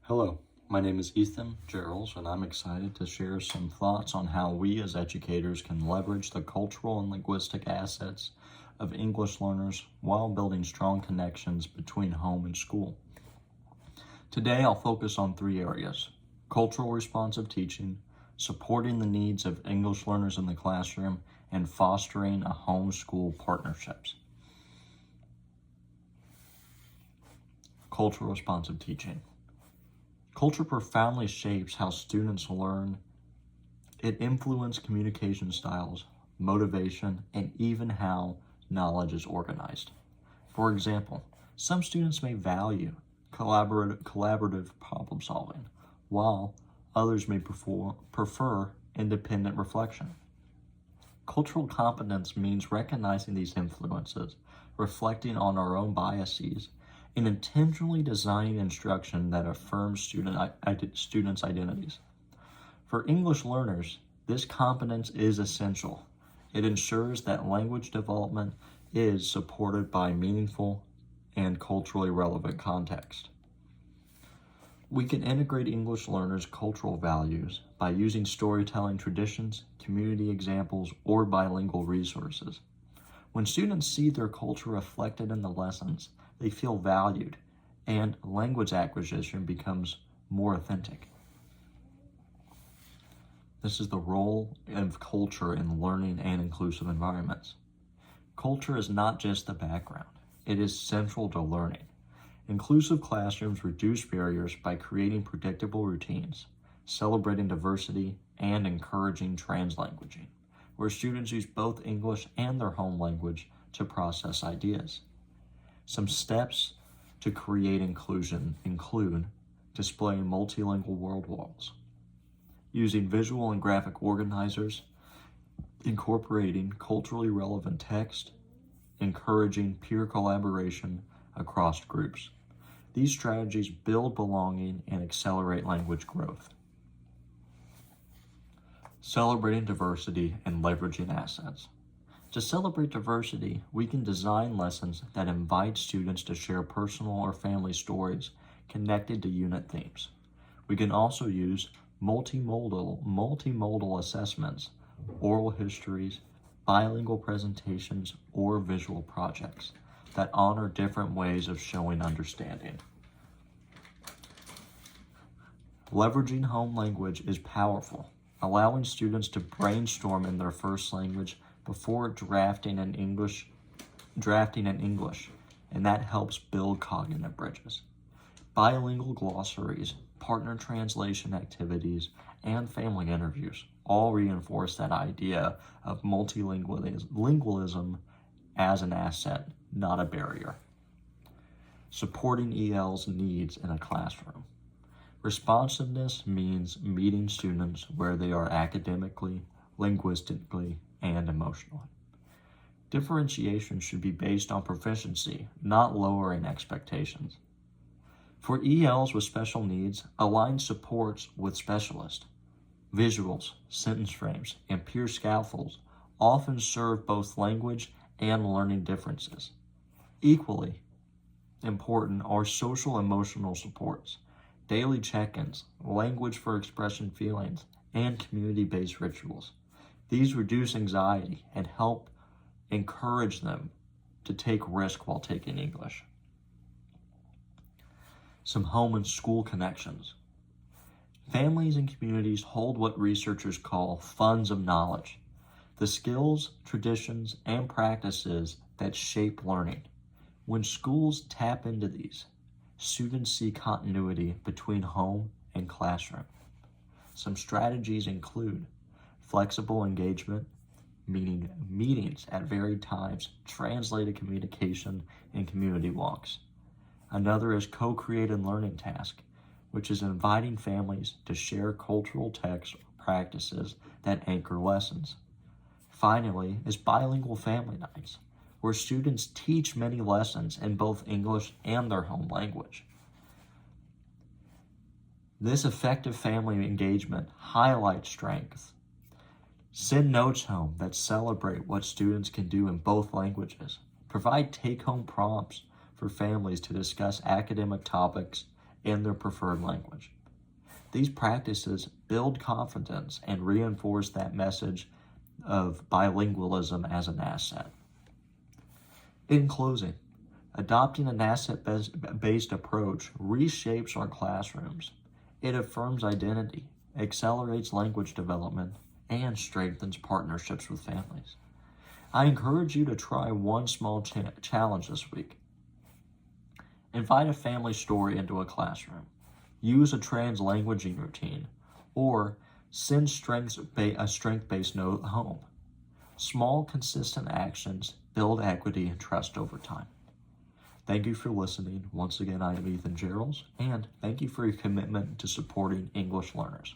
Hello, my name is Ethan Gerald, and I'm excited to share some thoughts on how we as educators can leverage the cultural and linguistic assets of English learners while building strong connections between home and school. Today, I'll focus on three areas: cultural responsive teaching, supporting the needs of English learners in the classroom, and fostering a home-school partnerships. Cultural responsive teaching. Culture profoundly shapes how students learn. It influences communication styles, motivation, and even how knowledge is organized. For example, some students may value collaborative problem solving, while others may prefer independent reflection. Cultural competence means recognizing these influences, reflecting on our own biases, and intentionally designing instruction that affirms students' identities. For English learners, this competence is essential. It ensures that language development is supported by meaningful and culturally relevant context. We can integrate English learners' cultural values by using storytelling traditions, community examples, or bilingual resources. When students see their culture reflected in the lessons, they feel valued, and language acquisition becomes more authentic. This is the role of culture in learning and inclusive environments. Culture is not just the background, it is central to learning. Inclusive classrooms reduce barriers by creating predictable routines, celebrating diversity, and encouraging translanguaging, where students use both English and their home language to process ideas. Some steps to create inclusion include displaying multilingual word walls, using visual and graphic organizers, incorporating culturally relevant text, encouraging peer collaboration across groups. These strategies build belonging and accelerate language growth. Celebrating diversity and leveraging assets. To celebrate diversity, we can design lessons that invite students to share personal or family stories connected to unit themes. We can also use multimodal assessments, oral histories, bilingual presentations, or visual projects that honor different ways of showing understanding. Leveraging home language is powerful, allowing students to brainstorm in their first language before drafting in English, and that helps build cognitive bridges. Bilingual glossaries, partner translation activities, and family interviews all reinforce that idea of multilingualism as an asset, not a barrier. Supporting EL's needs in a classroom. Responsiveness means meeting students where they are academically, linguistically, and emotionally. Differentiation should be based on proficiency, not lowering expectations. For ELs with special needs, align supports with specialists. Visuals, sentence frames, and peer scaffolds often serve both language and learning differences. Equally important are social emotional supports, daily check-ins, language for expressing feelings, and community-based rituals. These reduce anxiety and help encourage them to take risk while taking English. Some home and school connections. Families and communities hold what researchers call funds of knowledge, the skills, traditions, and practices that shape learning. When schools tap into these, students see continuity between home and classroom. Some strategies include flexible engagement, meaning meetings at varied times, translated communication, and community walks. Another is co-created learning task, which is inviting families to share cultural texts or practices that anchor lessons. Finally is bilingual family nights, where students teach many lessons in both English and their home language. This effective family engagement highlights strengths. Send notes home that celebrate what students can do in both languages. Provide take-home prompts for families to discuss academic topics in their preferred language. These practices build confidence and reinforce that message of bilingualism as an asset. In closing, adopting an asset-based approach reshapes our classrooms. It affirms identity, accelerates language development, and strengthens partnerships with families. I encourage you to try one small challenge this week. Invite a family story into a classroom. Use a translanguaging routine, or send a strength-based note home. Small, consistent actions build equity and trust over time. Thank you for listening. Once again, I am Ethan Geralds, and thank you for your commitment to supporting English learners.